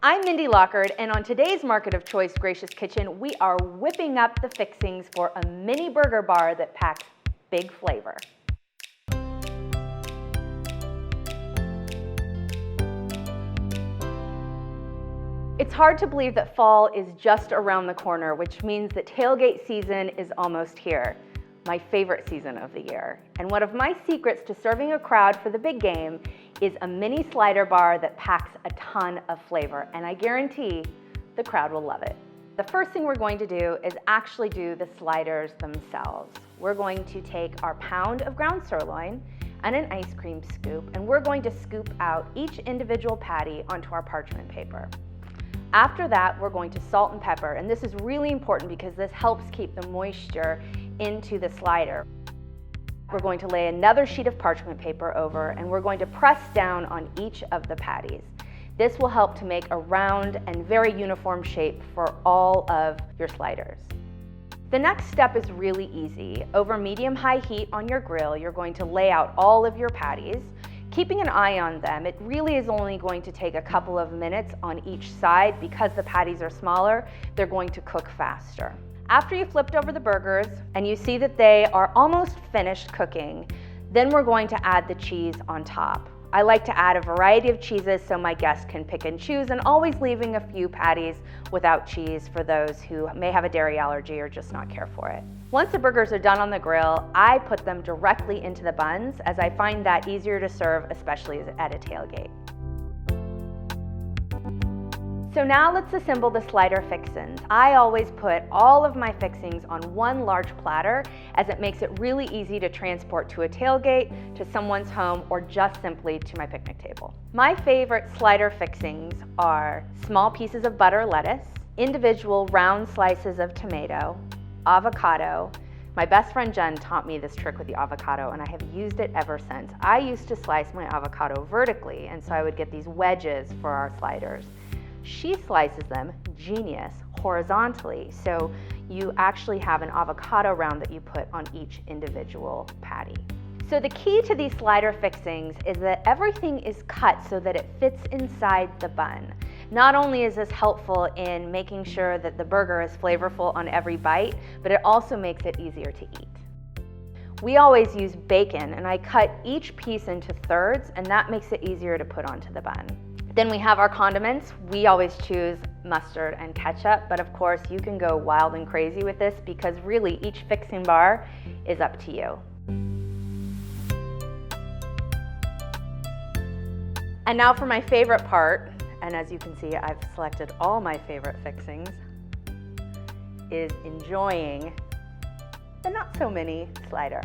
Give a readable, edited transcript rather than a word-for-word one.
I'm Mindy Lockard, and on today's Market of Choice Gracious Kitchen, we are whipping up the fixings for a mini burger bar that packs big flavor. It's hard to believe that fall is just around the corner, which means that tailgate season is almost here. My favorite season of the year. And one of my secrets to serving a crowd for the big game is a mini slider bar that packs a ton of flavor, and I guarantee the crowd will love it. The first thing we're going to do is actually do the sliders themselves. We're going to take our pound of ground sirloin and an ice cream scoop, and we're going to scoop out each individual patty onto our parchment paper. After that, we're going to salt and pepper, and this is really important because this helps keep the moisture into the slider. We're going to lay another sheet of parchment paper over, and we're going to press down on each of the patties. This will help to make a round and very uniform shape for all of your sliders. The next step is really easy. Over medium-high heat on your grill, you're going to lay out all of your patties. Keeping an eye on them, it really is only going to take a couple of minutes on each side. Because the patties are smaller, they're going to cook faster. After you've flipped over the burgers and you see that they are almost finished cooking, then we're going to add the cheese on top. I like to add a variety of cheeses so my guests can pick and choose, and always leaving a few patties without cheese for those who may have a dairy allergy or just not care for it. Once the burgers are done on the grill, I put them directly into the buns, as I find that easier to serve, especially at a tailgate. So now let's assemble the slider fixins. I always put all of my fixings on one large platter, as it makes it really easy to transport to a tailgate, to someone's home, or just simply to my picnic table. My favorite slider fixings are small pieces of butter lettuce, individual round slices of tomato, avocado. My best friend Jen taught me this trick with the avocado, and I have used it ever since. I used to slice my avocado vertically, and so I would get these wedges for our sliders. She slices them, genius, horizontally, so you actually have an avocado round that you put on each individual patty. So the key to these slider fixings is that everything is cut so that it fits inside the bun. Not only is this helpful in making sure that the burger is flavorful on every bite, but it also makes it easier to eat. We always use bacon, and I cut each piece into thirds, and that makes it easier to put onto the bun. Then we have our condiments. We always choose mustard and ketchup, but of course you can go wild and crazy with this, because really each fixing bar is up to you. And now for my favorite part, and as you can see, I've selected all my favorite fixings, is enjoying the not so mini slider.